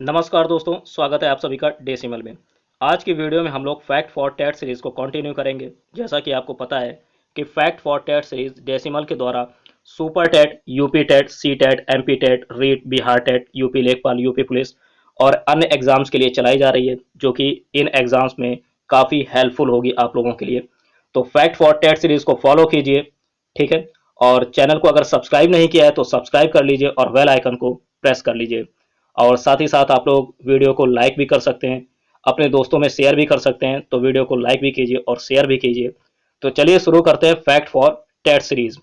नमस्कार दोस्तों, स्वागत है आप सभी का डेसिमल में। आज की वीडियो में हम लोग फैक्ट फॉर टेट सीरीज को कंटिन्यू करेंगे। जैसा कि आपको पता है कि fact for TET series decimal के द्वारा super TET, UP TET, C TET, MP TET, REET, Bihar TET, UP Lekhpal, UP police और अन्य एग्जाम्स के लिए चलाई जा रही है, जो कि इन एग्जाम्स में काफ़ी हेल्पफुल होगी आप लोगों के लिए। तो फैक्ट फॉर टेट सीरीज को फॉलो कीजिए, ठीक है। और चैनल को अगर सब्सक्राइब नहीं किया है तो सब्सक्राइब कर लीजिए और बेल आइकन को प्रेस कर लीजिए। और साथ ही साथ आप लोग वीडियो को लाइक भी कर सकते हैं, अपने दोस्तों में शेयर भी कर सकते हैं। तो वीडियो को लाइक भी कीजिए और शेयर भी कीजिए। तो चलिए शुरू करते हैं फैक्ट फॉर टेट सीरीज।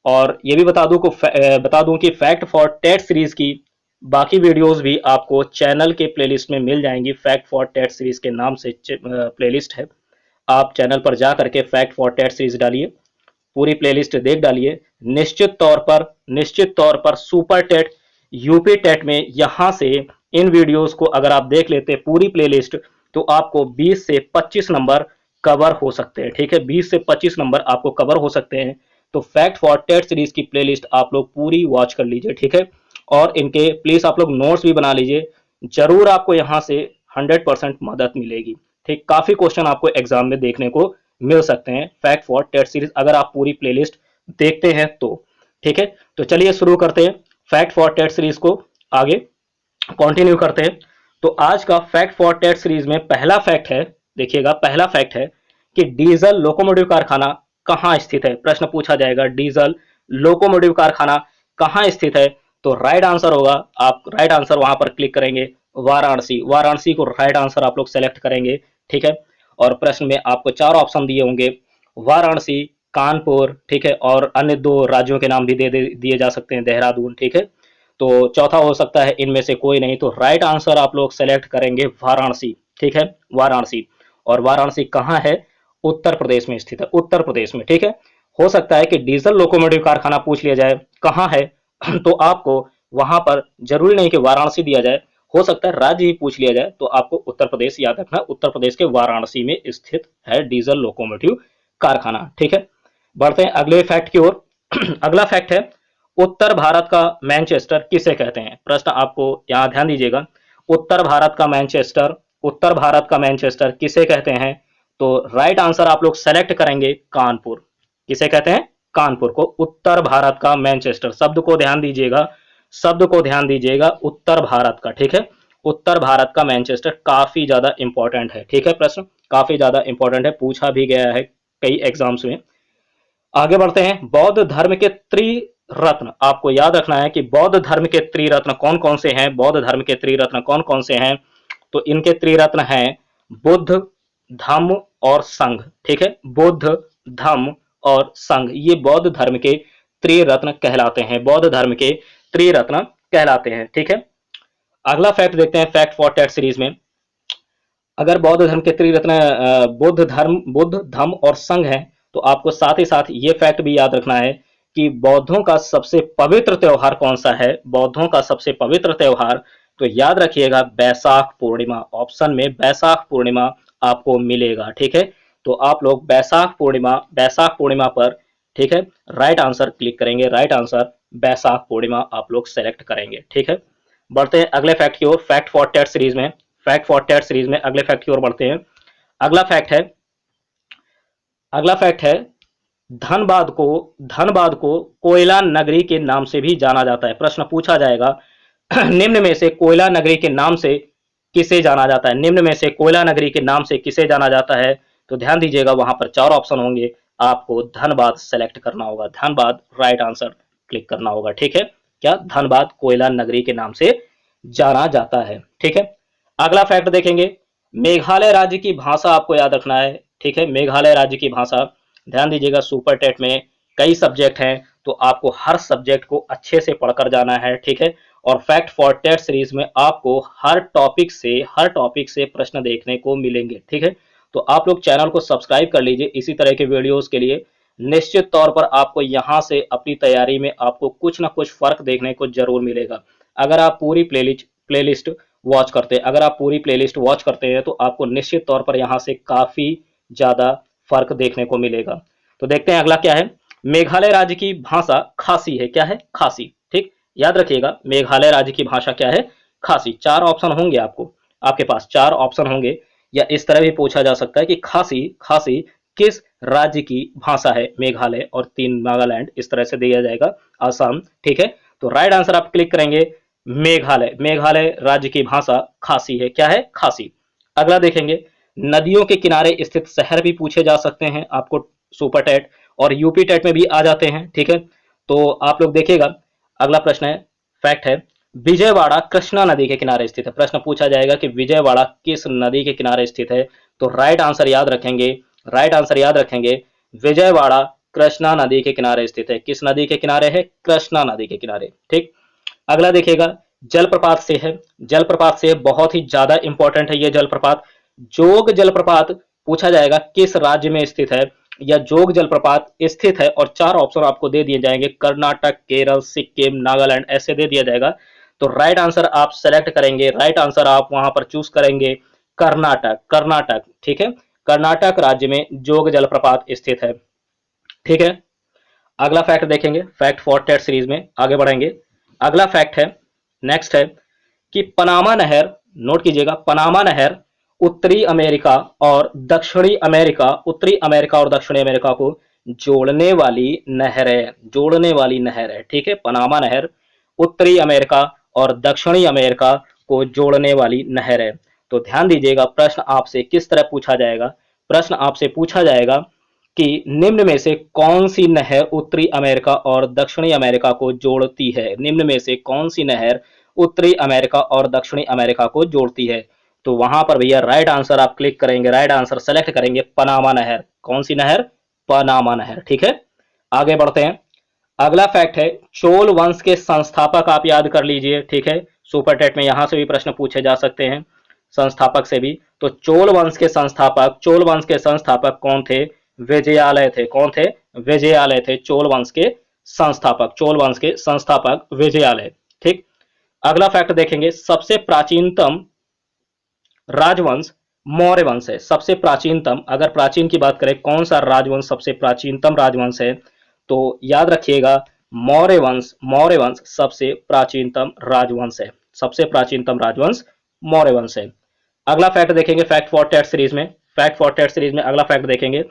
और ये भी बता दूं कि फैक्ट फॉर टेट सीरीज की बाकी वीडियोस भी आपको चैनल के प्लेलिस्ट में मिल जाएंगी। फैक्ट फॉर टेट सीरीज के नाम से प्लेलिस्ट है। आप चैनल पर जा करके फैक्ट फॉर टेट सीरीज डालिए, पूरी प्लेलिस्ट देख डालिए। निश्चित तौर पर सुपर टेट, यूपी टेट में यहां से इन वीडियोस को अगर आप देख लेते पूरी प्लेलिस्ट, तो आपको 20 से 25 नंबर कवर हो सकते हैं, ठीक है। 20 से 25 नंबर आपको कवर हो सकते हैं। तो फैक्ट फॉर टेट सीरीज की प्लेलिस्ट आप लोग पूरी वॉच कर लीजिए, ठीक है। और इनके प्लीज आप लोग नोट्स भी बना लीजिए। जरूर आपको यहाँ से 100% मदद मिलेगी, ठीक। काफी क्वेश्चन आपको एग्जाम में देखने को मिल सकते हैं फैक्ट फॉर टेट सीरीज अगर आप पूरी प्लेलिस्ट देखते हैं तो, ठीक है। तो चलिए शुरू करते हैं फैक्ट फॉर टेट सीरीज को, आगे कंटिन्यू करते हैं। तो आज का फैक्ट फॉर टेट सीरीज में पहला फैक्ट है, देखिएगा, पहला फैक्ट है कि डीजल लोकोमोटिव कारखाना कहां स्थित है। प्रश्न पूछा जाएगा डीजल लोकोमोटिव कारखाना कहां स्थित है। तो राइट आंसर होगा, आप राइट आंसर वहां पर क्लिक करेंगे, वाराणसी। वाराणसी को राइट आंसर आप लोग सेलेक्ट करेंगे, ठीक है। और प्रश्न में आपको 4 ऑप्शन दिए होंगे, वाराणसी, कानपुर, ठीक है, और अन्य 2 राज्यों के नाम भी दिए जा सकते हैं, देहरादून, ठीक है। तो चौथा हो सकता है इनमें से कोई नहीं। तो राइट आंसर आप लोग सेलेक्ट करेंगे वाराणसी, ठीक है, वाराणसी। और वाराणसी कहाँ है? उत्तर प्रदेश में स्थित है, उत्तर प्रदेश में, ठीक है। हो सकता है कि डीजल लोकोमोटिव कारखाना पूछ लिया जाए कहाँ है तो आपको वहां पर जरूरी नहीं कि वाराणसी दिया जाए, हो सकता है राज्य ही पूछ लिया जाए, तो आपको उत्तर प्रदेश याद रखना। उत्तर प्रदेश के वाराणसी में स्थित है डीजल लोकोमोटिव कारखाना, ठीक है। बढ़ते हैं अगले फैक्ट की ओर। अगला फैक्ट है, उत्तर भारत का मैनचेस्टर किसे कहते हैं। प्रश्न आपको यहां ध्यान दीजिएगा, उत्तर भारत का मैनचेस्टर, उत्तर भारत का मैनचेस्टर किसे कहते हैं। तो राइट आंसर आप लोग सेलेक्ट करेंगे कानपुर। किसे कहते हैं? कानपुर को उत्तर भारत का मैनचेस्टर। शब्द को ध्यान दीजिएगा, शब्द को ध्यान दीजिएगा, उत्तर भारत का, ठीक है। उत्तर भारत का मैनचेस्टर काफी ज्यादा इंपॉर्टेंट है, ठीक है। प्रश्न काफी ज्यादा इंपॉर्टेंट है, पूछा भी गया है कई एग्जाम्स में। आगे बढ़ते हैं, बौद्ध धर्म के त्रिरत्न आपको याद रखना है कि बौद्ध धर्म के त्रिरत्न कौन कौन से हैं। बौद्ध धर्म के त्रिरत्न कौन कौन से हैं? तो इनके त्रिरत्न हैं बुद्ध, धम्म और संघ, ठीक है। बुद्ध, धम्म और संघ, ये बौद्ध धर्म के त्रिरत्न कहलाते हैं, बौद्ध धर्म के त्रिरत्न कहलाते हैं, ठीक है। अगला फैक्ट देखते हैं फैक्ट फॉर टेट सीरीज में। अगर बौद्ध धर्म के त्रिरत्न बुद्ध, धम्म और संघ है, तो आपको साथ ही साथ ये फैक्ट भी याद रखना है कि बौद्धों का सबसे पवित्र त्योहार कौन सा है। बौद्धों का सबसे पवित्र त्योहार, तो याद रखिएगा बैसाख पूर्णिमा। ऑप्शन में बैसाख पूर्णिमा आपको मिलेगा, ठीक है। तो आप लोग बैसाख पूर्णिमा पर, ठीक है, राइट आंसर क्लिक करेंगे, राइट आंसर बैसाख पूर्णिमा आप लोग सेलेक्ट करेंगे, ठीक है। बढ़ते हैं अगले फैक्ट की ओर, फैक्ट फॉर टेट सीरीज में। फैक्ट फॉर टेट सीरीज में अगले फैक्ट की ओर बढ़ते हैं। अगला फैक्ट है, अगला फैक्ट है, धनबाद को कोयला नगरी के नाम से भी जाना जाता है। प्रश्न पूछा जाएगा निम्न में से कोयला नगरी के नाम से किसे जाना जाता है। निम्न में से कोयला नगरी के नाम से किसे जाना जाता है। तो ध्यान दीजिएगा, वहां पर 4 ऑप्शन होंगे, आपको धनबाद सेलेक्ट करना होगा, धनबाद राइट आंसर क्लिक करना होगा, ठीक है। क्या? धनबाद कोयला नगरी के नाम से जाना जाता है, ठीक है। अगला फैक्ट देखेंगे, मेघालय राज्य की भाषा आपको याद रखना है, ठीक है। मेघालय राज्य की भाषा, ध्यान दीजिएगा, सुपर टेट में कई सब्जेक्ट हैं, तो आपको हर सब्जेक्ट को अच्छे से पढ़कर जाना है, ठीक है। और फैक्ट फॉर टेट सीरीज में आपको हर टॉपिक से प्रश्न देखने को मिलेंगे, ठीक है। तो आप लोग चैनल को सब्सक्राइब कर लीजिए इसी तरह के वीडियोस के लिए। निश्चित तौर पर आपको यहाँ से अपनी तैयारी में आपको कुछ ना कुछ फर्क देखने को जरूर मिलेगा। अगर आप पूरी प्लेलिस्ट वॉच करते हैं, अगर आप पूरी प्लेलिस्ट वॉच करते हैं, तो आपको निश्चित तौर पर यहाँ से काफी ज्यादा फर्क देखने को मिलेगा। तो देखते हैं अगला क्या है। मेघालय राज्य की भाषा खासी है। क्या है? खासी, ठीक। याद रखिएगा, मेघालय राज्य की भाषा क्या है? खासी। चार ऑप्शन होंगे आपको, आपके पास चार ऑप्शन होंगे। या इस तरह भी पूछा जा सकता है कि खासी खासी किस राज्य की भाषा है? मेघालय और तीन नागालैंड, इस तरह से दिया जाएगा। आसाम, ठीक है। तो राइट आंसर आप क्लिक करेंगे मेघालय। मेघालय राज्य की भाषा खासी है। क्या है? खासी। अगला देखेंगे, नदियों के किनारे स्थित शहर भी पूछे जा सकते हैं आपको सुपर टेट और यूपी टेट में भी आ जाते हैं, ठीक है। तो आप लोग देखिएगा, अगला प्रश्न है, फैक्ट है, विजयवाड़ा कृष्णा नदी के किनारे स्थित है। प्रश्न पूछा जाएगा कि विजयवाड़ा किस नदी के किनारे स्थित है? तो राइट आंसर याद रखेंगे, राइट आंसर याद रखेंगे, विजयवाड़ा कृष्णा नदी के किनारे स्थित है। किस नदी के किनारे है? कृष्णा नदी के किनारे, ठीक। अगला देखिएगा, जलप्रपात से है। जलप्रपात से बहुत ही ज्यादा इंपॉर्टेंट है ये जलप्रपात। जोग जलप्रपात पूछा जाएगा किस राज्य में स्थित है, या जोग जलप्रपात स्थित है, और चार ऑप्शन आपको दे दिए जाएंगे, कर्नाटक, केरल, सिक्किम, नागालैंड, ऐसे दे दिया जाएगा। तो राइट आंसर आप सेलेक्ट करेंगे, राइट आंसर आप वहां पर चूज करेंगे कर्नाटक। कर्नाटक, ठीक है। कर्नाटक राज्य में जोग जलप्रपात स्थित है, ठीक है। अगला फैक्ट देखेंगे, फैक्ट फॉर टेट सीरीज में आगे बढ़ेंगे। अगला फैक्ट है, नेक्स्ट है कि पनामा नहर, नोट कीजिएगा, पनामा नहर उत्तरी अमेरिका और दक्षिणी अमेरिका, उत्तरी अमेरिका और दक्षिणी अमेरिका को जोड़ने वाली नहर है। जोड़ने वाली नहर है, ठीक है। पनामा नहर उत्तरी अमेरिका और दक्षिणी अमेरिका को जोड़ने वाली नहर है। तो ध्यान दीजिएगा, प्रश्न आपसे किस तरह पूछा जाएगा? प्रश्न आपसे पूछा जाएगा कि निम्न में से कौन सी नहर उत्तरी अमेरिका और दक्षिणी अमेरिका को जोड़ती है? निम्न में से कौन सी नहर उत्तरी अमेरिका और दक्षिणी अमेरिका को जोड़ती है? तो वहां पर भैया राइट आंसर आप क्लिक करेंगे, राइट आंसर सेलेक्ट करेंगे पनामा नहर। कौन सी नहर? पनामा नहर, ठीक है। आगे बढ़ते हैं। अगला फैक्ट है, चोल वंश के संस्थापक आप याद कर लीजिए, ठीक है। सुपर टेट में यहां से भी प्रश्न पूछे जा सकते हैं, संस्थापक से भी। तो चोल वंश के संस्थापक, चोल वंश के संस्थापक कौन थे? विजयालय थे। कौन थे? विजयालय थे चोल वंश के संस्थापक। चोल वंश के संस्थापक विजयालय, ठीक। अगला फैक्ट देखेंगे, सबसे प्राचीनतम राजवंश मौर्य वंश है। सबसे प्राचीनतम, अगर प्राचीन की बात करें, कौन सा राजवंश सबसे प्राचीनतम राजवंश है? तो याद रखिएगा, मौर्य वंश, मौर्य वंश सबसे प्राचीनतम राजवंश है। सबसे प्राचीनतम राजवंश मौर्य वंश है। अगला फैक्ट देखेंगे, फैक्ट फॉर टेट सीरीज में, फैक्ट फॉर टेट सीरीज में अगला फैक्ट देखेंगे।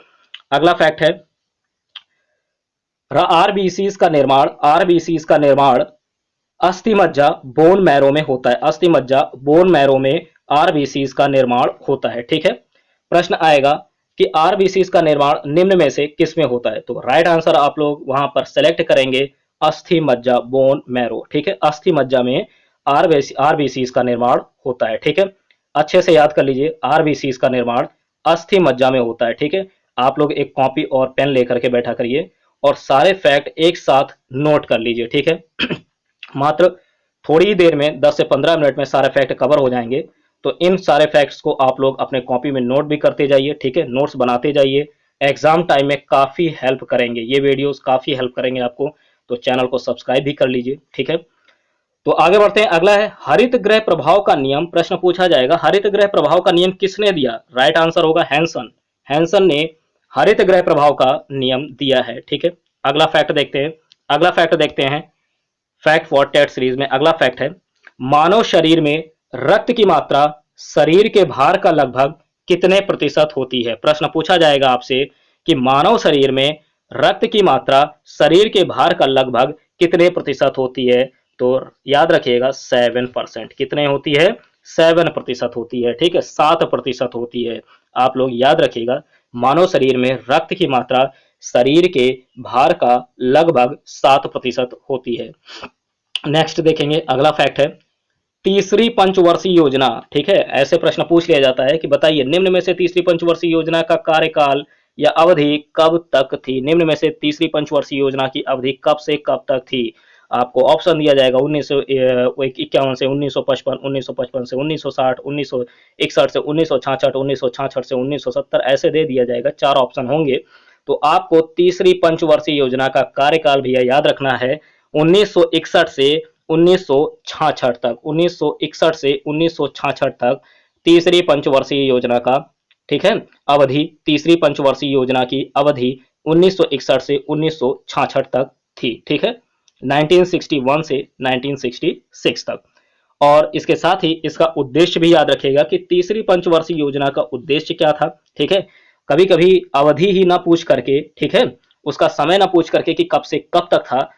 अगला फैक्ट है, आरबीसीज का निर्माण, आरबीसीज का निर्माण अस्थि मज्जा बोन मैरो में होता है। अस्थि मज्जा बोन मैरो में आरबीसीज का निर्माण होता है, ठीक है। प्रश्न आएगा कि आरबीसीज का निर्माण निम्न में से किस में होता है? तो राइट आंसर आप लोग वहां पर सेलेक्ट करेंगे अस्थि मज्जा बोन मैरो, ठीक है। अस्थि मज्जा में आरबीसीज का निर्माण होता है, ठीक है। अच्छे से याद कर लीजिए, आरबीसीज का निर्माण अस्थि मज्जा में होता है, ठीक है। आप लोग एक कॉपी और पेन लेकर के बैठा करिए और सारे फैक्ट एक साथ नोट कर लीजिए, ठीक है। मात्र थोड़ी ही देर में 10 से 15 मिनट में सारे फैक्ट कवर हो जाएंगे। तो इन सारे फैक्ट्स को आप लोग अपने कॉपी में नोट भी करते जाइए, ठीक है। नोट्स बनाते जाइए, एग्जाम टाइम में काफी हेल्प करेंगे ये वीडियोस, काफी हेल्प करेंगे आपको। तो चैनल को सब्सक्राइब भी कर लीजिए, ठीक है। तो आगे बढ़ते हैं। अगला है हरित गृह प्रभाव का नियम। प्रश्न पूछा जाएगा, हरित गृह प्रभाव का नियम किसने दिया? राइट आंसर होगा हैंसन। हैंसन ने हरित गृह प्रभाव का नियम दिया है, ठीक है। अगला फैक्ट देखते हैं, अगला फैक्ट देखते हैं, फैक्ट फॉर टेट सीरीज में अगला फैक्ट है, मानव शरीर में रक्त की मात्रा शरीर के भार का लगभग कितने प्रतिशत होती है? प्रश्न पूछा जाएगा आपसे कि मानव शरीर में रक्त की मात्रा शरीर के भार का लगभग कितने प्रतिशत होती है? तो याद रखिएगा 7%। कितने होती है? 7% होती है, ठीक है। 7% होती है। आप लोग याद रखिएगा, मानव शरीर में रक्त की मात्रा शरीर के भार का लगभग 7% होती है। नेक्स्ट देखेंगे, अगला फैक्ट है, तीसरी पंचवर्षीय योजना, ठीक है। ऐसे प्रश्न पूछ लिया जाता है कि बताइए निम्न में से तीसरी पंचवर्षीय योजना का कार्यकाल या अवधि कब तक थी? निम्न में से तीसरी पंचवर्षीय योजना की अवधि कब से कब तक थी? आपको ऑप्शन दिया जाएगा 1951 से 1955, 1955 से 1960, 1961 से 1966, 1966 से 1970, ऐसे दे दिया जाएगा। चार ऑप्शन होंगे। तो आपको तीसरी पंचवर्षीय योजना का कार्यकाल भैया याद रखना है 1961 से 1966 तक, 1961 से 1966 तक तीसरी पंचवर्षीय योजना का, ठीक है, अवधि, तीसरी पंचवर्षीय योजना की अवधि 1961 से 1966 तक थी, ठीक है। 1961 से 1966 तक। और इसके साथ ही इसका उद्देश्य भी याद रखिएगा कि तीसरी पंचवर्षीय योजना का उद्देश्य क्या था। ठीक है, कभी कभी अवधि ही ना पूछ करके, ठीक है, उसका समय ना पूछ करके कि कब से कब तक था,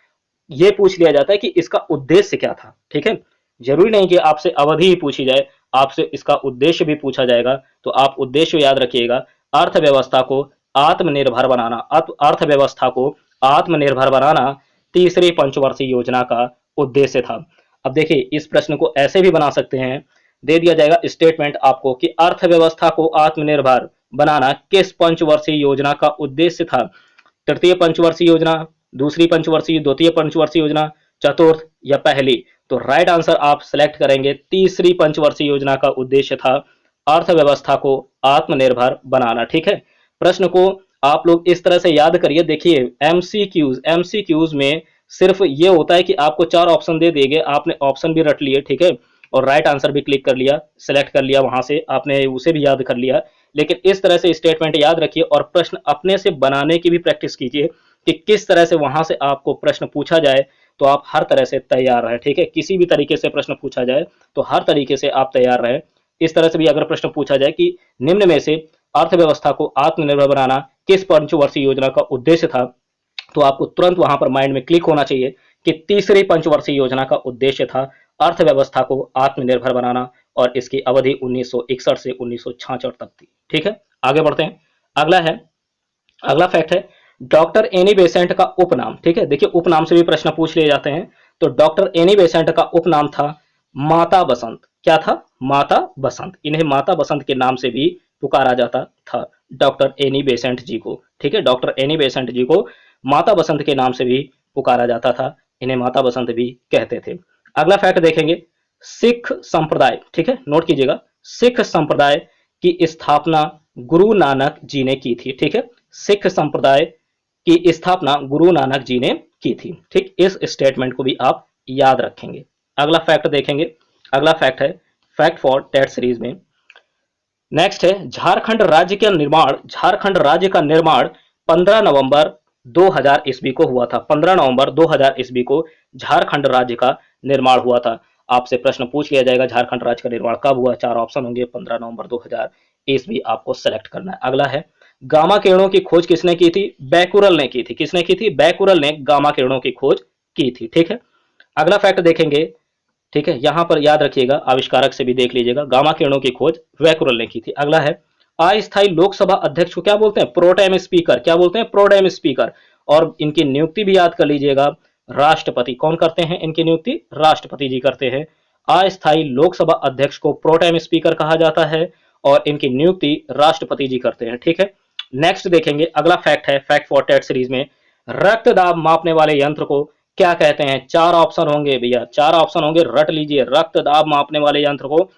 ये पूछ लिया जाता है कि इसका उद्देश्य क्या था। ठीक है, जरूरी नहीं कि आपसे अवधि ही पूछी जाए, आपसे इसका उद्देश्य भी पूछा जाएगा। तो आप उद्देश्य याद रखिएगा, अर्थव्यवस्था को आत्मनिर्भर बनाना, अर्थव्यवस्था को आत्मनिर्भर बनाना तीसरी पंचवर्षीय योजना का उद्देश्य था। अब देखिए, इस प्रश्न को ऐसे भी बना सकते हैं, दे दिया जाएगा स्टेटमेंट आपको कि अर्थव्यवस्था को आत्मनिर्भर बनाना किस पंचवर्षीय योजना का उद्देश्य था। तृतीय पंचवर्षीय योजना, दूसरी पंचवर्षीय, द्वितीय पंचवर्षीय योजना, चतुर्थ या पहली। तो राइट आंसर आप सिलेक्ट करेंगे, तीसरी पंचवर्षीय योजना का उद्देश्य था अर्थव्यवस्था को आत्मनिर्भर बनाना। ठीक है, प्रश्न को आप लोग इस तरह से याद करिए। देखिए, एमसीक्यूज में सिर्फ ये होता है कि आपको 4 ऑप्शन दे दिए गए, आपने ऑप्शन भी रट लिए, ठीक है, और राइट आंसर भी क्लिक कर लिया, सिलेक्ट कर लिया, वहां से आपने उसे भी याद कर लिया। लेकिन इस तरह से स्टेटमेंट याद रखिए और प्रश्न अपने से बनाने की भी प्रैक्टिस कीजिए कि किस तरह से वहां से आपको प्रश्न पूछा जाए, तो आप हर तरह से तैयार रहें। ठीक है, किसी भी तरीके से प्रश्न पूछा जाए तो हर तरीके से आप तैयार रहें। इस तरह से भी अगर प्रश्न पूछा जाए कि निम्न में से अर्थव्यवस्था को आत्मनिर्भर बनाना किस पंचवर्षीय योजना का उद्देश्य था, तो आपको तुरंत वहां पर माइंड में क्लिक होना चाहिए कि तीसरी पंचवर्षीय योजना का उद्देश्य था अर्थव्यवस्था को आत्मनिर्भर बनाना, और इसकी अवधि 1961 से 1966 तक थी। ठीक है, आगे बढ़ते हैं। अगला फैक्ट है डॉक्टर एनी बेसेंट का उपनाम। ठीक है, देखिए उपनाम से भी प्रश्न पूछ लिए जाते हैं। तो डॉक्टर एनी बेसेंट का उपनाम था माता बसंत। क्या था? माता बसंत। इन्हें माता बसंत के नाम से भी पुकारा जाता था, डॉक्टर एनी बेसेंट जी को। ठीक है, डॉक्टर एनी बेसेंट जी को माता बसंत के नाम से भी पुकारा जाता था, इन्हें माता बसंत भी कहते थे। अगला फैक्ट देखेंगे, सिख संप्रदाय, ठीक है, नोट कीजिएगा, सिख संप्रदाय की स्थापना गुरु नानक जी ने की थी। ठीक है, सिख संप्रदाय की स्थापना गुरु नानक जी ने की थी। ठीक, इस स्टेटमेंट को भी आप याद रखेंगे। अगला फैक्ट देखेंगे, अगला फैक्ट है फैक्ट फॉर टेट सीरीज में। नेक्स्ट है झारखंड राज्य का निर्माण, झारखंड राज्य का निर्माण 15 नवंबर 2000 ईस्वी को हुआ था। 15 नवंबर 2000 ईस्वी को झारखंड राज्य का निर्माण हुआ था। आपसे प्रश्न पूछ लिया जाएगा झारखंड राज्य का निर्माण कब हुआ, 4 ऑप्शन होंगे, 15 नवंबर 2000 ईस्वी आपको सेलेक्ट करना है। अगला है गामा किरणों की खोज किसने की थी? बैकुरल ने की थी। किसने की थी? बैकुरल ने गामा किरणों की खोज की थी। ठीक है, अगला फैक्ट देखेंगे, ठीक है, यहां पर याद रखिएगा, आविष्कारक से भी देख लीजिएगा, गामा किरणों की खोज बैकुरल ने की थी। अगला है अस्थायी लोकसभा अध्यक्ष को क्या बोलते हैं? Pro tem speaker. क्या बोलते हैं? Pro tem speaker. और इनकी नियुक्ति भी याद कर लीजिएगा, राष्ट्रपति। कौन करते हैं इनकी नियुक्ति? राष्ट्रपति जी करते हैं। अस्थायी लोकसभा अध्यक्ष को प्रोटेम स्पीकर कहा जाता है और इनकी नियुक्ति राष्ट्रपति जी करते हैं। ठीक है, नेक्स्ट देखेंगे, अगला फैक्ट है फैक्ट फॉर टेट सीरीज में, रक्त दाब मापने वाले यंत्र को क्या कहते हैं? 4 ऑप्शन होंगे भैया, 4 ऑप्शन होंगे, रट लीजिए। रक्त दाब मापने वाले यंत्र को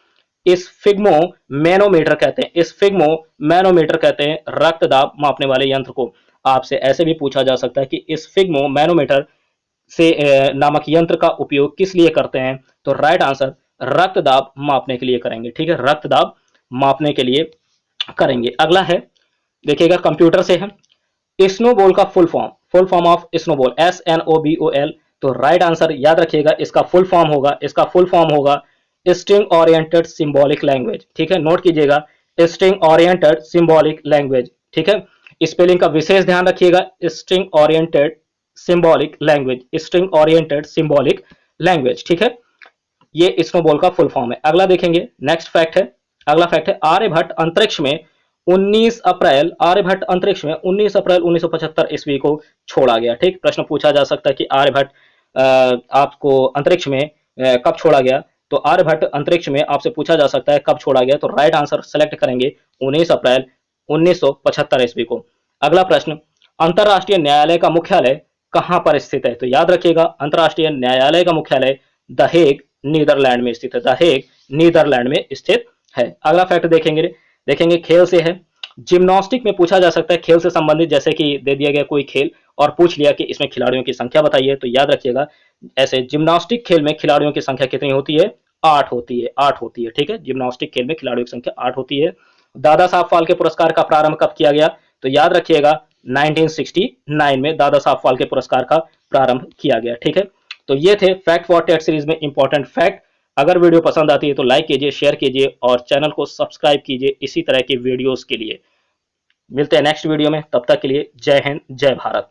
स्फिग्मो मैनोमीटर कहते हैं। स्फिग्मो मैनोमीटर कहते हैं रक्त दाब मापने वाले यंत्र को। आपसे ऐसे भी पूछा जा सकता है कि स्फिग्मो मैनोमीटर से नामक यंत्र का उपयोग किस लिए करते हैं? तो राइट आंसर रक्त दाब मापने के लिए करेंगे। ठीक है, रक्त दाब मापने के लिए करेंगे। अगला है, देखिएगा, कंप्यूटर से है। स्नोबॉल का full form of snowball, SNOBOL। तो राइट आंसर याद रखिएगा, इसका फुल फॉर्म होगा स्ट्रिंग ओरिएंटेड सिंबॉलिक लैंग्वेज। ठीक है, नोट कीजिएगा, स्ट्रिंग ओरिएंटेड सिंबॉलिक लैंग्वेज। ठीक है, स्पेलिंग का विशेष ध्यान रखिएगा, string oriented symbolic language, string oriented symbolic language. ठीक है, ये स्नोबॉल का फुल फॉर्म है। अगला देखेंगे, नेक्स्ट फैक्ट है, अगला फैक्ट है आर्यभट्ट अंतरिक्ष में 19 अप्रैल, आर्यभट्ट अंतरिक्ष में 19 अप्रैल 1975 ईस्वी को छोड़ा गया। ठीक, प्रश्न पूछा जा सकता है कि आर्यभट्ट आपको अंतरिक्ष में कब छोड़ा गया? तो आर्यभट्ट अंतरिक्ष में आपसे पूछा जा सकता है कब छोड़ा गया, तो राइट आंसर सेलेक्ट करेंगे 19 अप्रैल 1975 ईस्वी को। अगला प्रश्न, अंतरराष्ट्रीय न्यायालय का मुख्यालय कहां पर स्थित है? तो याद रखिएगा, अंतरराष्ट्रीय न्यायालय का मुख्यालय द हेग, नीदरलैंड में स्थित है। द हेग, नीदरलैंड में स्थित है। अगला फैक्ट देखेंगे खेल से है। जिम्नास्टिक में पूछा जा सकता है खेल से संबंधित, जैसे कि दे दिया गया कोई खेल और पूछ लिया कि इसमें खिलाड़ियों की संख्या बताइए, तो याद रखिएगा, ऐसे जिम्नास्टिक खेल में खिलाड़ियों की संख्या कितनी होती है? 8 होती है, 8 होती है। ठीक है, जिम्नास्टिक खेल में खिलाड़ियों की संख्या 8 होती है। दादा साहब फाल्के पुरस्कार का प्रारंभ कब किया गया? तो याद रखिएगा 1969 में दादा साहब फाल्के पुरस्कार का प्रारंभ किया गया। ठीक है, तो ये थे फैक्ट फॉर टेट सीरीज में इंपॉर्टेंट फैक्ट। अगर वीडियो पसंद आती है तो लाइक कीजिए, शेयर कीजिए और चैनल को सब्सक्राइब कीजिए इसी तरह की वीडियोस के लिए। मिलते हैं नेक्स्ट वीडियो में, तब तक के लिए जय हिंद, जय भारत।